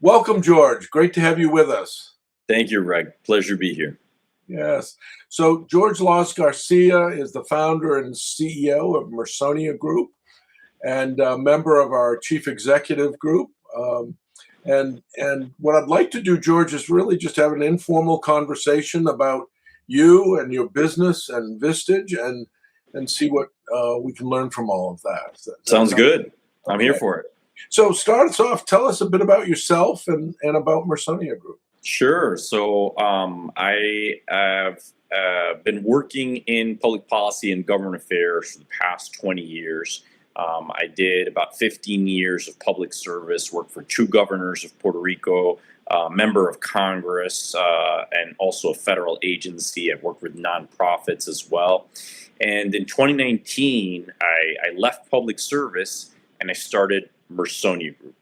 Welcome, George. Great to have you with us. Thank you, Reg. Pleasure to be here. Yes. So, George Laws Garcia is the founder and CEO of Mersonia Group and a member of our chief executive group. And what I'd like to do, George, is really just have an informal conversation about you and your business and Vistage, and see what we can learn from all of that. Sounds good. I'm here Okay. for it. So, start us off. Tell us a bit about yourself and about Mersonia Group. Sure. So I have been working in public policy and government affairs for the past 20 years. I did about 15 years of public service, worked for two governors of Puerto Rico, member of Congress, and also a federal agency. I've worked with nonprofits as well. And in 2019, I left public service and I started Mersonia Group.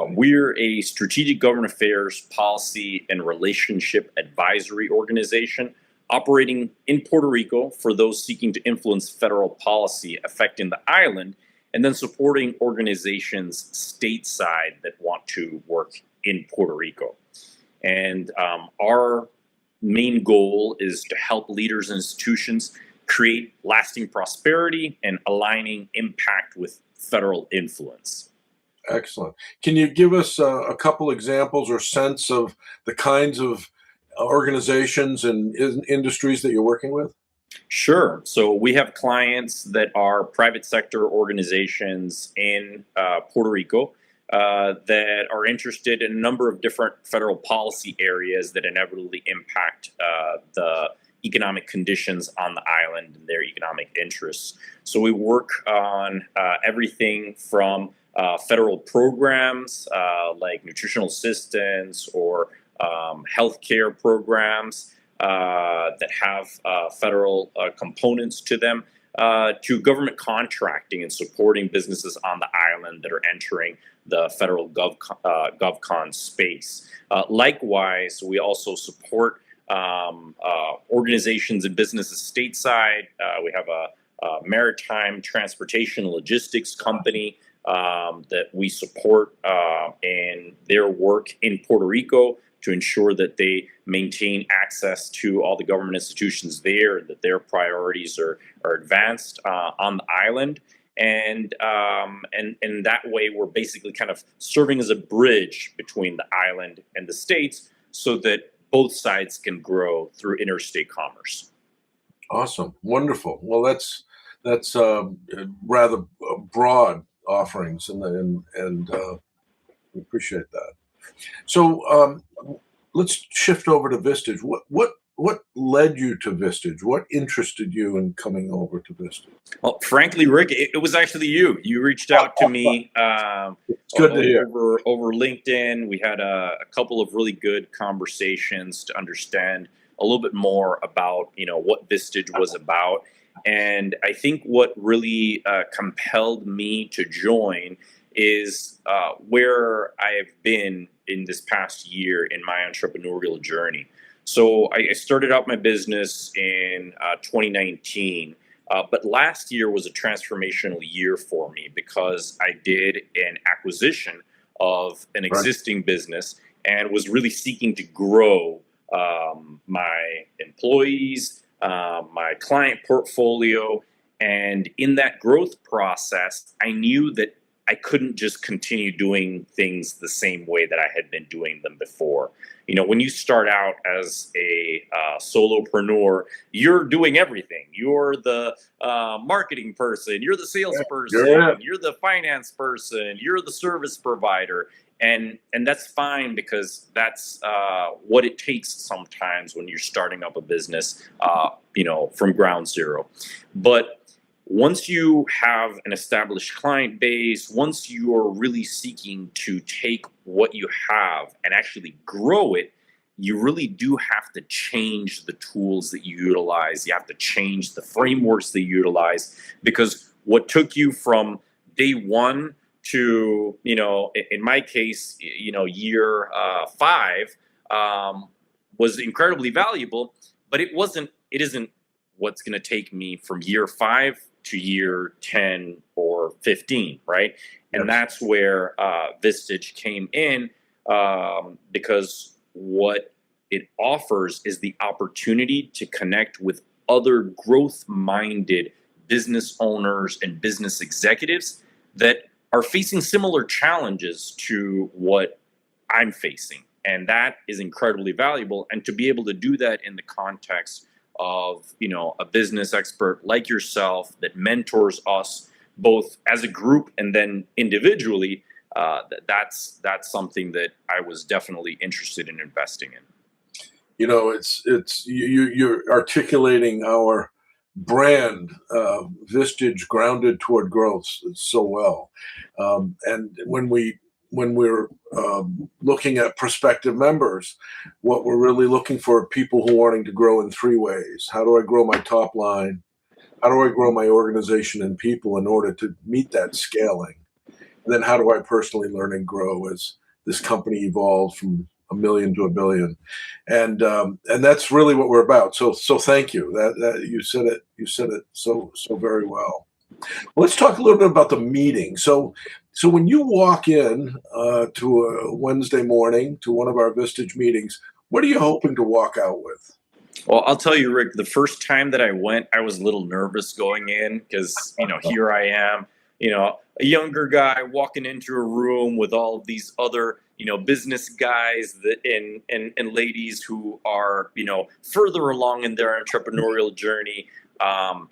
We're a strategic government affairs, policy, and relationship advisory organization operating in Puerto Rico for those seeking to influence federal policy affecting the island, and then supporting organizations stateside that want to work in Puerto Rico. And our main goal is to help leaders and institutions create lasting prosperity and aligning impact with federal influence. Excellent. Can you give us a couple examples or sense of the kinds of organizations and industries that you're working with? Sure. So we have clients that are private sector organizations in Puerto Rico that are interested in a number of different federal policy areas that inevitably impact the economic conditions on the island and their economic interests. So we work on everything from federal programs like nutritional assistance or healthcare programs that have federal components to them, to government contracting and supporting businesses on the island that are entering the federal GovCon space. Likewise, we also support organizations and businesses stateside. We have a maritime transportation logistics company that we support in their work in Puerto Rico to ensure that they maintain access to all the government institutions there, that their priorities are advanced on the island. And that way, we're basically kind of serving as a bridge between the island and the states so that both sides can grow through interstate commerce. Awesome. Wonderful. Well, that's rather broad offerings, and we appreciate that. So let's shift over to Vistage. What led you to Vistage? What interested you in coming over to Vistage? Well, frankly, Rick, it was actually you. You reached out to me It's good to hear. over LinkedIn. We had a couple of really good conversations to understand a little bit more about what Vistage was about. And I think what really compelled me to join is where I have been in this past year in my entrepreneurial journey. So I started out my business in 2019, but last year was a transformational year for me because I did an acquisition of an existing business and was really seeking to grow my employees, my client portfolio. And in that growth process, I knew that I couldn't just continue doing things the same way that I had been doing them before. When you start out as a solopreneur, you're doing everything. You're the marketing person, you're the salesperson, you're the finance person, you're the service provider. And that's fine because that's what it takes sometimes when you're starting up a business, from ground zero. But once you have an established client base, once you are really seeking to take what you have and actually grow it, you really do have to change the tools that you utilize. You have to change the frameworks that you utilize, because what took you from day one to, in my case, year 5 was incredibly valuable, but it isn't what's going to take me from year 5 to year 10 or 15, right? And that's where Vistage came in, because what it offers is the opportunity to connect with other growth-minded business owners and business executives that are facing similar challenges to what I'm facing. And that is incredibly valuable. And to be able to do that in the context of, a business expert like yourself that mentors us both as a group and then individually, that's something that I was definitely interested in investing in. You're articulating our brand, Vistage, grounded toward growth, so well. And when we're looking at prospective members, what we're really looking for are people who are wanting to grow in three ways. How do I grow my top line? How do I grow my organization and people in order to meet that scaling? And then how do I personally learn and grow as this company evolves from a million to a billion? And that's really what we're about. So thank you. That you said it so very well. Let's talk a little bit about the meeting. So when you walk in to a Wednesday morning to one of our Vistage meetings, what are you hoping to walk out with? Well, I'll tell you, Rick, the first time that I went, I was a little nervous going in because, here I am, a younger guy walking into a room with all of these other, business guys and ladies who are, further along in their entrepreneurial journey. I'm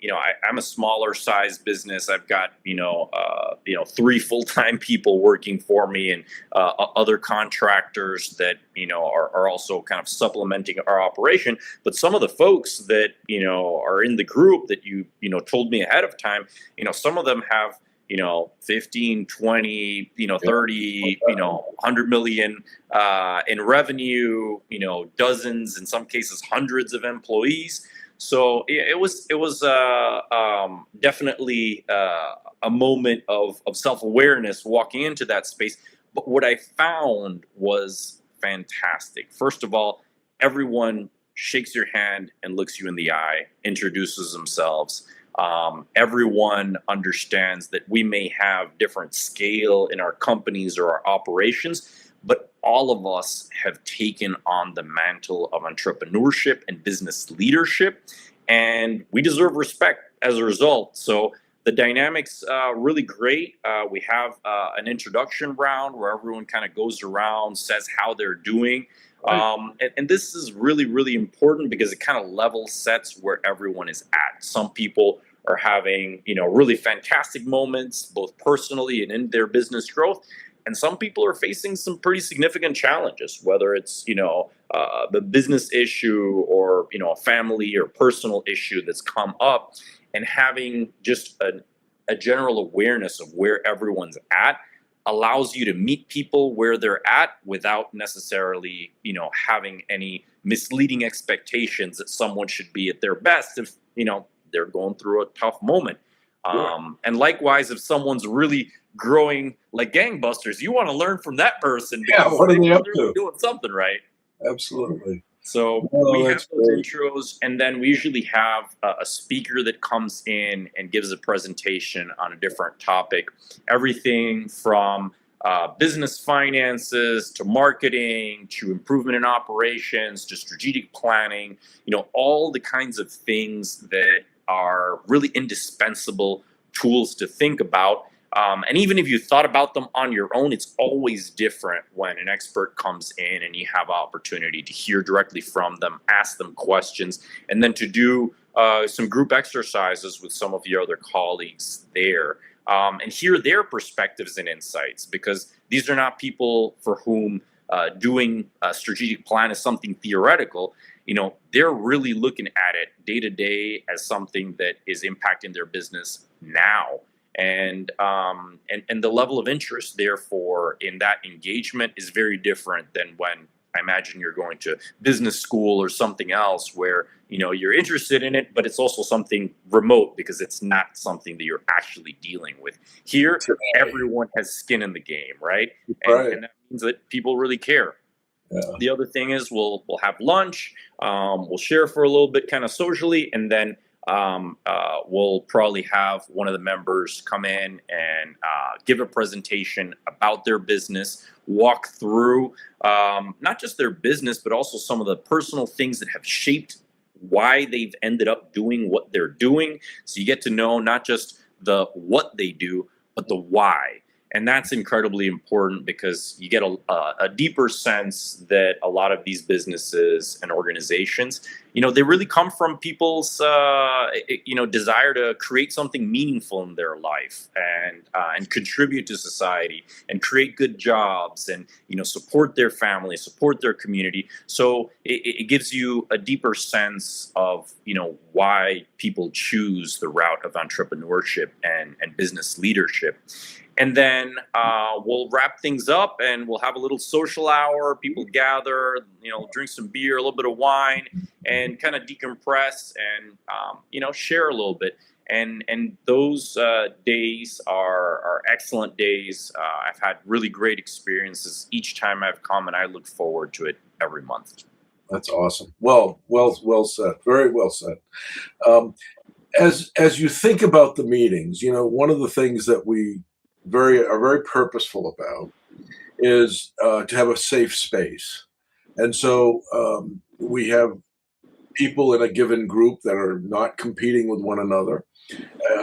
a smaller size business. I've got, 3 full-time people working for me and other contractors that, are also kind of supplementing our operation. But some of the folks that, are in the group that you told me ahead of time, some of them have, 15, 20, 30, 100 million in revenue, dozens, in some cases, hundreds of employees. So it was definitely a moment of self-awareness walking into that space. But what I found was fantastic. First of all, everyone shakes your hand and looks you in the eye, introduces themselves. Everyone understands that we may have different scale in our companies or our operations, but all of us have taken on the mantle of entrepreneurship and business leadership, and we deserve respect as a result. So the dynamics really great. We have an introduction round where everyone kind of goes around, says how they're doing. And this is really, really important because it kind of level sets where everyone is at. Some people are having, really fantastic moments, both personally and in their business growth. And some people are facing some pretty significant challenges, whether it's, the business issue or, a family or personal issue that's come up, and having just a general awareness of where everyone's at allows you to meet people where they're at without necessarily, having any misleading expectations that someone should be at their best if, they're going through a tough moment. And likewise, if someone's really growing like gangbusters, you want to learn from that person because what are they up they're to? doing something right. Absolutely. So we have those intros, and then we usually have a speaker that comes in and gives a presentation on a different topic. Everything from business finances to marketing to improvement in operations to strategic planning, all the kinds of things that are really indispensable tools to think about. And even if you thought about them on your own, it's always different when an expert comes in and you have opportunity to hear directly from them, ask them questions, and then to do some group exercises with some of your other colleagues there, and hear their perspectives and insights, because these are not people for whom doing a strategic plan is something theoretical. They're really looking at it day to day as something that is impacting their business now. And the level of interest, therefore, in that engagement is very different than when I imagine you're going to business school or something else where, you're interested in it, but it's also something remote because it's not something that you're actually dealing with. Here, everyone has skin in the game, right? And that means that people really care. Yeah. The other thing is we'll have lunch, we'll share for a little bit kind of socially, and then we'll probably have one of the members come in and give a presentation about their business walk through not just their business, but also some of the personal things that have shaped why they've ended up doing what they're doing. So you get to know not just the what they do, but the why. And that's incredibly important because you get a deeper sense that a lot of these businesses and organizations, they really come from people's, desire to create something meaningful in their life and contribute to society and create good jobs and, support their family, support their community. So it gives you a deeper sense of, why people choose the route of entrepreneurship and business leadership. And then we'll wrap things up and we'll have a little social hour. People gather, drink some beer, a little bit of wine, and kind of decompress and, share a little bit. And those days are excellent days. I've had really great experiences each time I've come, and I look forward to it every month. That's awesome. Well said. Very well said. As you think about the meetings, one of the things that we are very purposeful about is to have a safe space. And so we have people in a given group that are not competing with one another.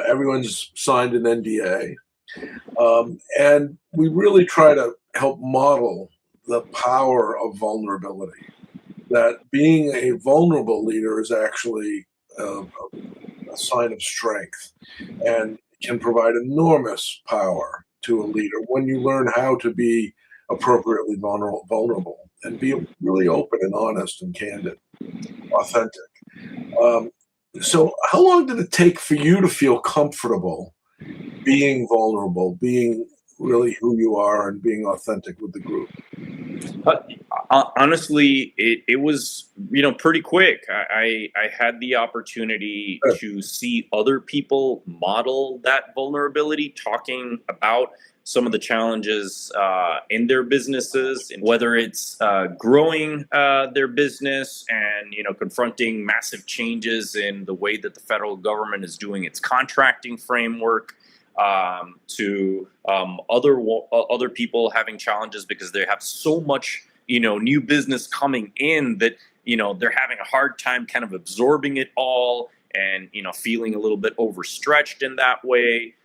Everyone's signed an NDA. And we really try to help model the power of vulnerability, that being a vulnerable leader is actually a sign of strength and can provide enormous power to a leader when you learn how to be appropriately vulnerable and be really open and honest and candid, authentic. So how long did it take for you to feel comfortable being vulnerable, being really who you are and being authentic with the group? Honestly, it was, pretty quick. I had the opportunity to see other people model that vulnerability, talking about some of the challenges in their businesses, and whether it's growing their business and, confronting massive changes in the way that the federal government is doing its contracting framework, to other people having challenges because they have so much new business coming in that they're having a hard time kind of absorbing it all and feeling a little bit overstretched in that way,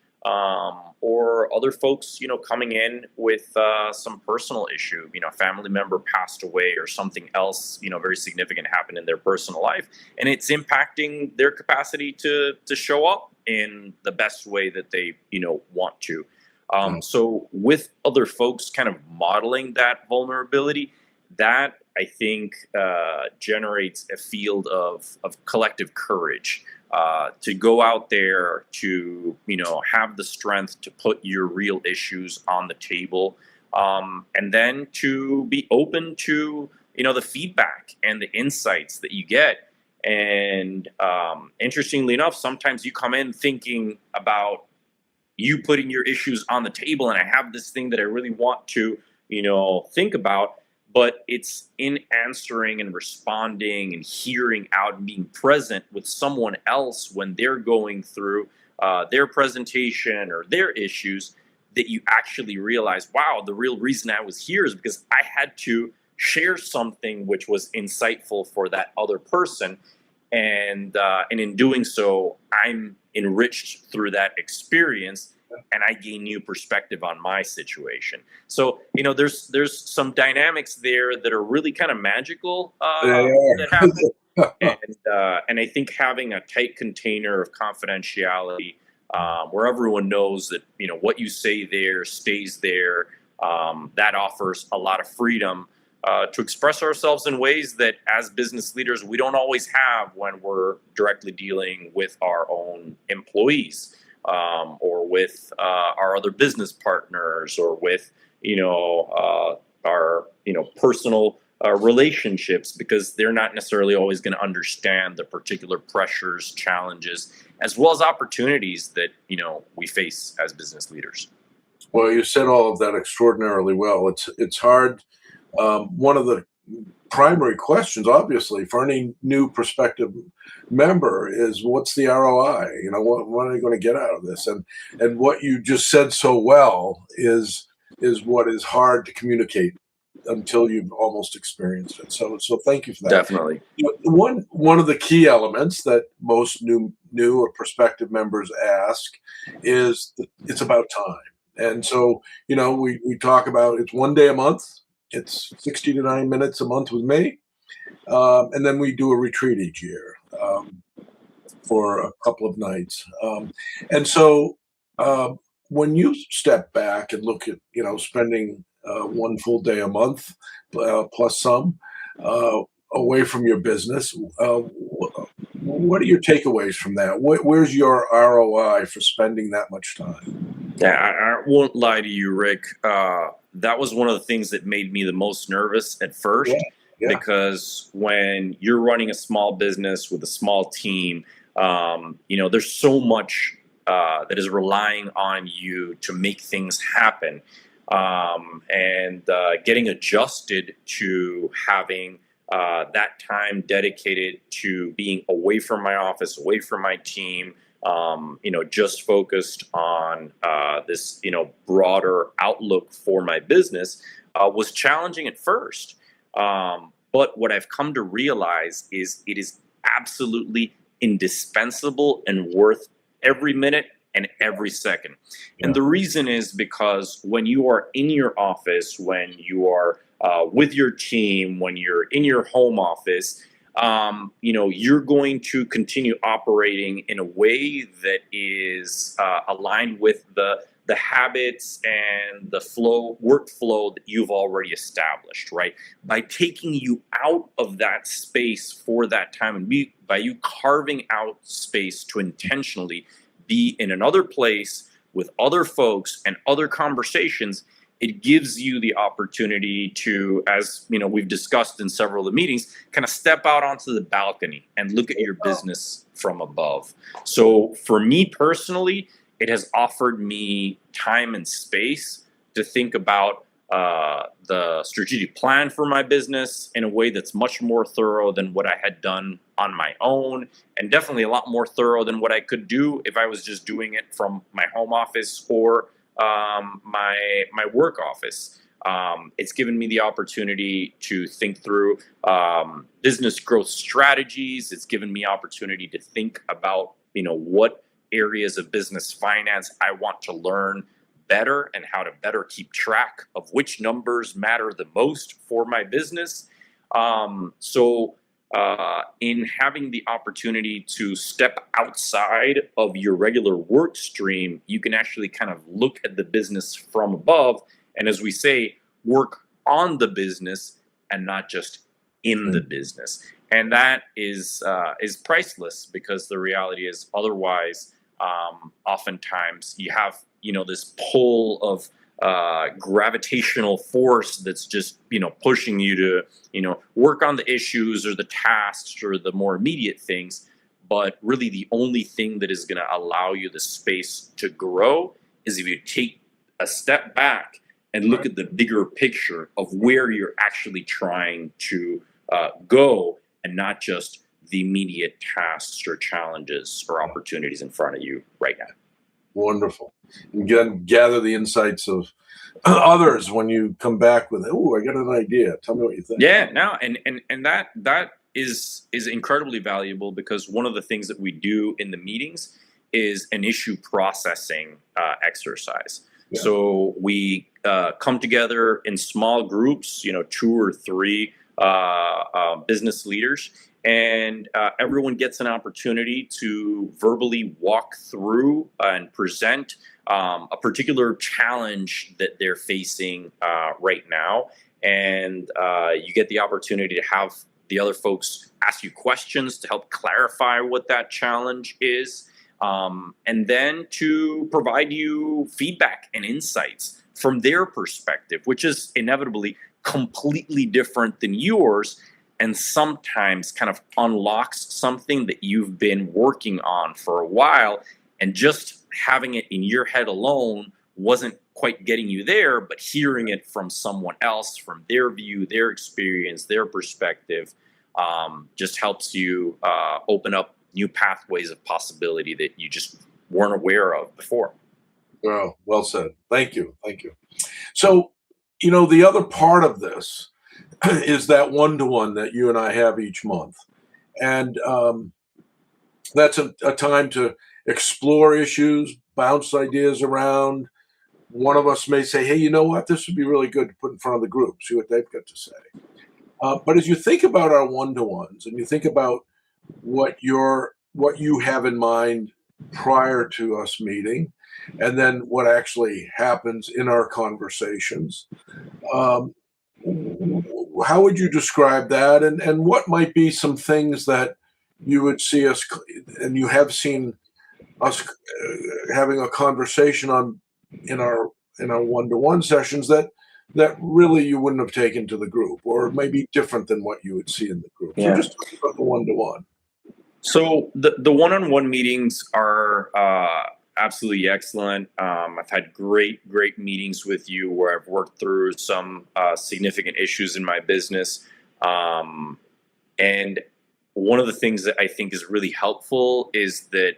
or other folks coming in with some personal issue, a family member passed away or something else very significant happened in their personal life, and it's impacting their capacity to show up in the best way that they want to. So with other folks kind of modeling that vulnerability, that I think generates a field of collective courage to go out there, to have the strength to put your real issues on the table, and then to be open to the feedback and the insights that you get. And interestingly enough, sometimes you come in thinking about you putting your issues on the table, and I have this thing that I really want to, think about, but it's in answering and responding and hearing out and being present with someone else when they're going through their presentation or their issues that you actually realize, wow, the real reason I was here is because I had to share something which was insightful for that other person. And in doing so, I'm enriched through that experience, and I gain new perspective on my situation. So there's some dynamics there that are really kind of magical that happen, and I think having a tight container of confidentiality, where everyone knows that what you say there stays there, that offers a lot of freedom to express ourselves in ways that as business leaders we don't always have when we're directly dealing with our own employees, or with our other business partners, or with our personal relationships, because they're not necessarily always going to understand the particular pressures, challenges, as well as opportunities that we face as business leaders. Well, you said all of that extraordinarily well. It's hard. One of the primary questions, obviously, for any new prospective member is, what's the ROI? What are they going to get out of this? And what you just said so well is is what is hard to communicate until you've almost experienced it. So thank you for that. Definitely. One of the key elements that most new or prospective members ask is that it's about time. And so, we talk about it's 1 day a month. It's 60 to 90 minutes a month with me. And then we do a retreat each year for a couple of nights. And so when you step back and look at, spending 1 full day a month plus some away from your business, what are your takeaways from that? Where's your ROI for spending that much time? Yeah, I won't lie to you, Rick. That was one of the things that made me the most nervous at first, because when you're running a small business with a small team, there's so much that is relying on you to make things happen, and getting adjusted to having that time dedicated to being away from my office, away from my team, just focused on this, broader outlook for my business, was challenging at first. But what I've come to realize is it is absolutely indispensable and worth every minute and every second. And the reason is because when you are in your office, when you are with your team, when you're in your home office, you're going to continue operating in a way that is aligned with the habits and the workflow that you've already established, right? By taking you out of that space for that time, and by you carving out space to intentionally be in another place with other folks and other conversations, it gives you the opportunity to, as we've discussed in several of the meetings, kind of step out onto the balcony and look at your business from above. So for me personally, it has offered me time and space to think about the strategic plan for my business in a way that's much more thorough than what I had done on my own, and definitely a lot more thorough than what I could do if I was just doing it from my home office or my work office. It's given me the opportunity to think through business growth strategies. It's given me opportunity to think about what areas of business finance I want to learn better, and how to better keep track of which numbers matter the most for my business. In having the opportunity to step outside of your regular work stream, you can actually kind of look at the business from above, and as we say, work on the business and not just in the business. And that is priceless, because the reality is otherwise, oftentimes you have this pull of gravitational force that's just pushing you to work on the issues or the tasks or the more immediate things. But really the only thing that is going to allow you the space to grow is if you take a step back and look at the bigger picture of where you're actually trying to go, and not just the immediate tasks or challenges or opportunities in front of you right now. Wonderful. And gather the insights of others when you come back with, I got an idea. Tell me what you think. Yeah, no, and that is incredibly valuable, because one of the things that we do in the meetings is an issue processing exercise. Yeah. So we come together in small groups, 2 or 3 business leaders, and everyone gets an opportunity to verbally walk through and present a particular challenge that they're facing right now. And you get the opportunity to have the other folks ask you questions to help clarify what that challenge is, and then to provide you feedback and insights from their perspective, which is inevitably completely different than yours, and sometimes kind of unlocks something that you've been working on for a while, and just having it in your head alone wasn't quite getting you there, but hearing it from someone else, from their view, their experience, their perspective, just helps you open up new pathways of possibility that you just weren't aware of before. Oh, well said. Thank you. Thank you. So, the other part of this is that one-to-one that you and I have each month. And that's a time to explore issues, bounce ideas around. One of us may say, hey, you know what? This would be really good to put in front of the group, see what they've got to say. But as you think about our one-to-ones and you think about what you have in mind prior to us meeting, and then what actually happens in our conversations, um, how would you describe that? And what might be some things that you would see us, and you have seen us having a conversation on in our one-to-one sessions that really you wouldn't have taken to the group, or maybe different than what you would see in the group. So Yeah. just talk about the one-to-one. So the one-on-one meetings are absolutely excellent. I've had great meetings with you where I've worked through some significant issues in my business, and one of the things that I think is really helpful is that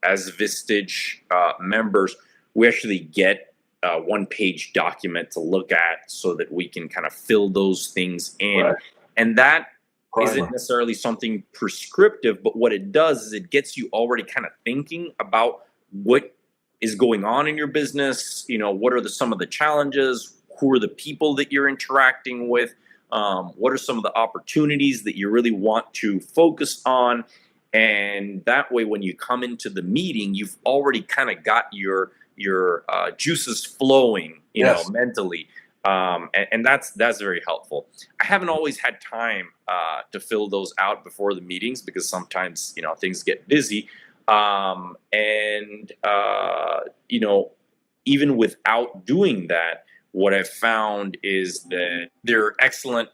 as Vistage members, we actually get a one-page document to look at so that we can kind of fill those things in, Right. and that Primer. isn't necessarily something prescriptive, but what it does is it gets you already kind of thinking about what is going on in your business. What are some of the challenges? Who are the people that you're interacting with? What are some of the opportunities that you really want to focus on? And that way, when you come into the meeting, you've already kind of got your juices flowing, Yes. mentally. And that's very helpful. I haven't always had time to fill those out before the meetings because sometimes things get busy, and even without doing that, what I've found is that there are excellent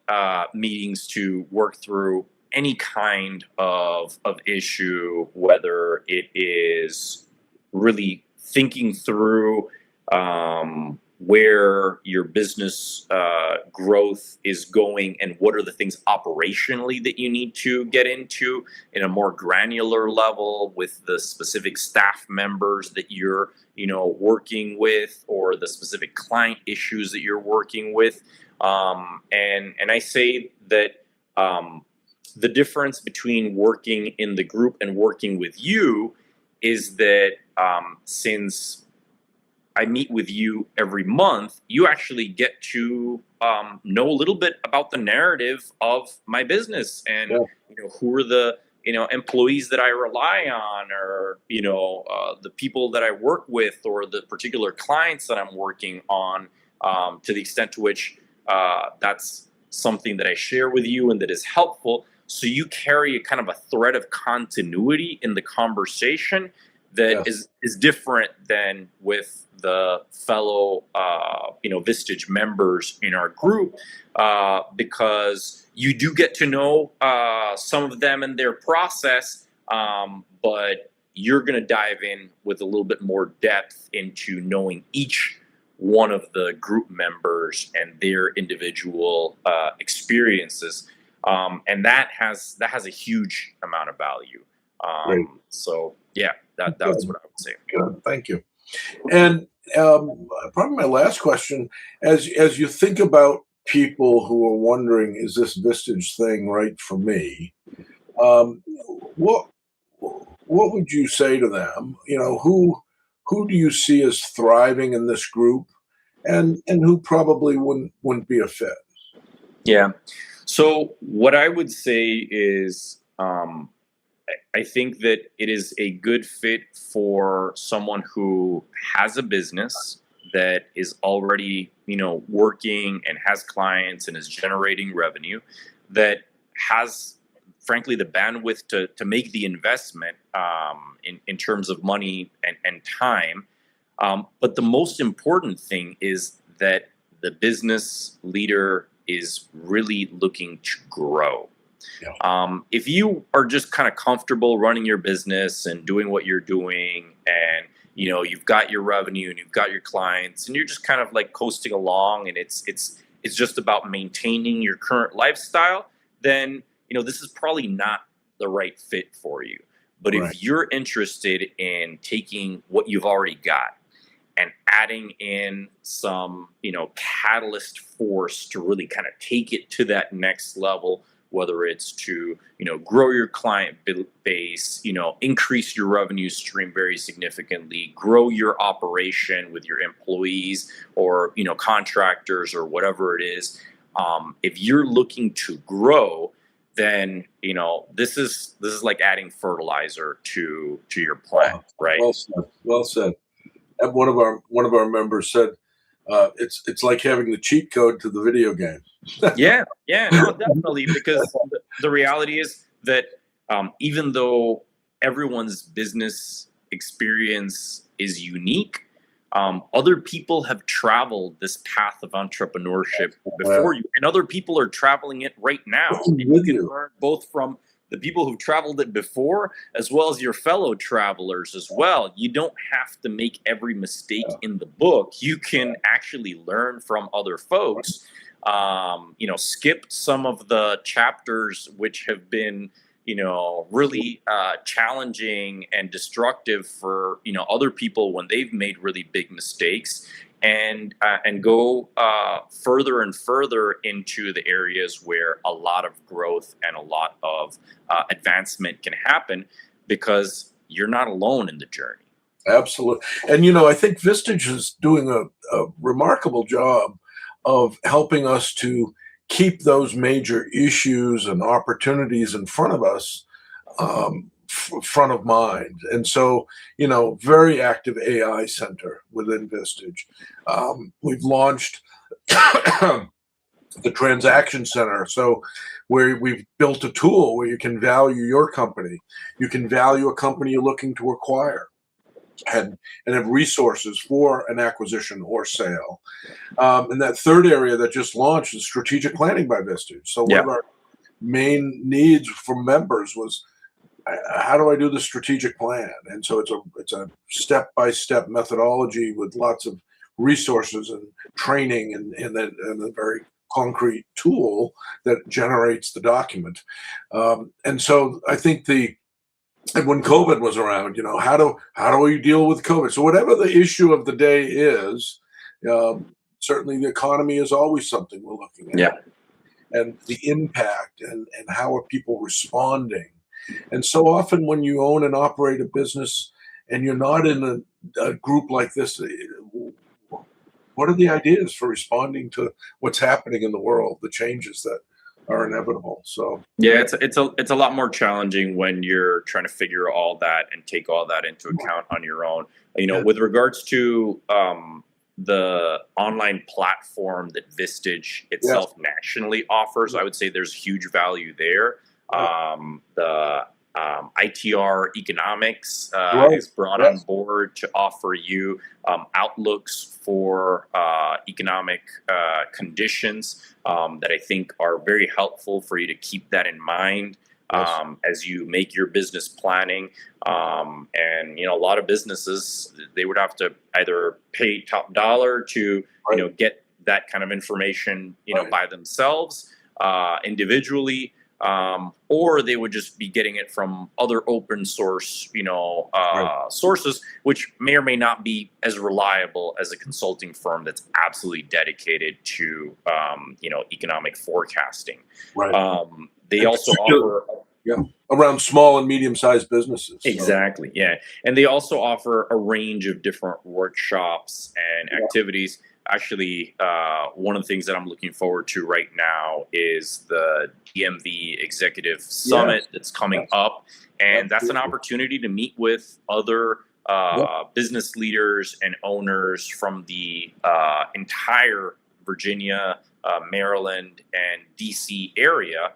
meetings to work through any kind of issue, whether it is really thinking through where your business growth is going and what are the things operationally that you need to get into in a more granular level with the specific staff members that you're working with, or the specific client issues that you're working with. And I say that the difference between working in the group and working with you is that since I meet with you every month, you actually get to know a little bit about the narrative of my business, and who are the employees that I rely on, or the people that I work with, or the particular clients that I'm working on, to the extent to which that's something that I share with you and that is helpful. So you carry a kind of a thread of continuity in the conversation that is different than with the fellow Vistage members in our group, because you do get to know some of them and their process, but you're going to dive in with a little bit more depth into knowing each one of the group members and their individual experiences, and that has a huge amount of value. So yeah, that's what I would say. Good. Thank you. And probably my last question, as you think about people who are wondering, is this Vistage thing right for me? What would you say to them? Who do you see as thriving in this group, and who probably wouldn't be a fit? Yeah. So what I would say is, I think that it is a good fit for someone who has a business that is already, working and has clients and is generating revenue, that has, frankly, the bandwidth to make the investment in terms of money and time. But the most important thing is that the business leader is really looking to grow. If you are just kind of comfortable running your business and doing what you're doing, and you've got your revenue and you've got your clients, and you're just kind of like coasting along, and it's just about maintaining your current lifestyle, then this is probably not the right fit for you. But if you're interested in taking what you've already got and adding in some, catalyst force to really kind of take it to that next level, whether it's to, grow your client base, increase your revenue stream very significantly, grow your operation with your employees or, contractors or whatever it is. If you're looking to grow, then, this is like adding fertilizer to your plant, right? Well said. Well said. And one of our members said, it's like having the cheat code to the video game. Yeah, no, definitely, because the reality is that even though everyone's business experience is unique, other people have traveled this path of entrepreneurship before you, and other people are traveling it right now. And you can learn both from the people who've traveled it before, as well as your fellow travelers as well. You don't have to make every mistake in the book. You can actually learn from other folks. Skip some of the chapters which have been, really challenging and destructive for, other people when they've made really big mistakes, and go further and further into the areas where a lot of growth and a lot of advancement can happen, because you're not alone in the journey. Absolutely. And, I think Vistage is doing a remarkable job of helping us to keep those major issues and opportunities in front of us, front of mind. And so, very active AI center within Vistage. We've launched the transaction center. So where we've built a tool where you can value your company. You can value a company you're looking to acquire, and have resources for an acquisition or sale. And that third area that just launched is strategic planning by Vistage. So one of our main needs from members was, how do I do the strategic plan? And so it's a step-by-step methodology with lots of resources and training and a very concrete tool that generates the document. And so I think and when COVID was around, how do we deal with COVID? So whatever the issue of the day is, certainly the economy is always something we're looking at. Yeah. And the impact and how are people responding. And so often when you own and operate a business and you're not in a group like this, what are the ideas for responding to what's happening in the world, the changes that are inevitable? So yeah, it's a lot more challenging when you're trying to figure all that and take all that into account on your own. With regards to the online platform that Vistage itself nationally offers, I would say there's huge value there. The ITR Economics is brought on board to offer you outlooks for economic conditions that I think are very helpful for you to keep that in mind as you make your business planning. And a lot of businesses, they would have to either pay top dollar to get that kind of information by themselves individually. Or they would just be getting it from other open source, sources, which may or may not be as reliable as a consulting firm that's absolutely dedicated to, economic forecasting. Right. They also offer around small and medium-sized businesses. Exactly. Yeah. And they also offer a range of different workshops and activities. Actually, one of the things that I'm looking forward to right now is the DMV Executive Summit that's coming up. And that's an opportunity to meet with other business leaders and owners from the entire Virginia, Maryland, and DC area,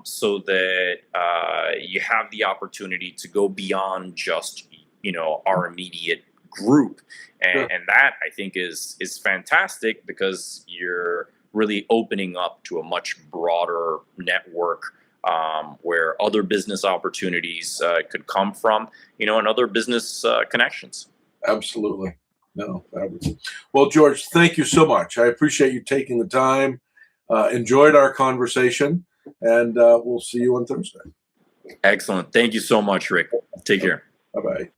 so that you have the opportunity to go beyond just, our immediate group. And that, I think, is fantastic, because you're really opening up to a much broader network where other business opportunities could come from, and other business connections. Absolutely. No. Well, George, thank you so much. I appreciate you taking the time. Enjoyed our conversation, and we'll see you on Thursday. Excellent. Thank you so much, Rick. Take care. Bye-bye.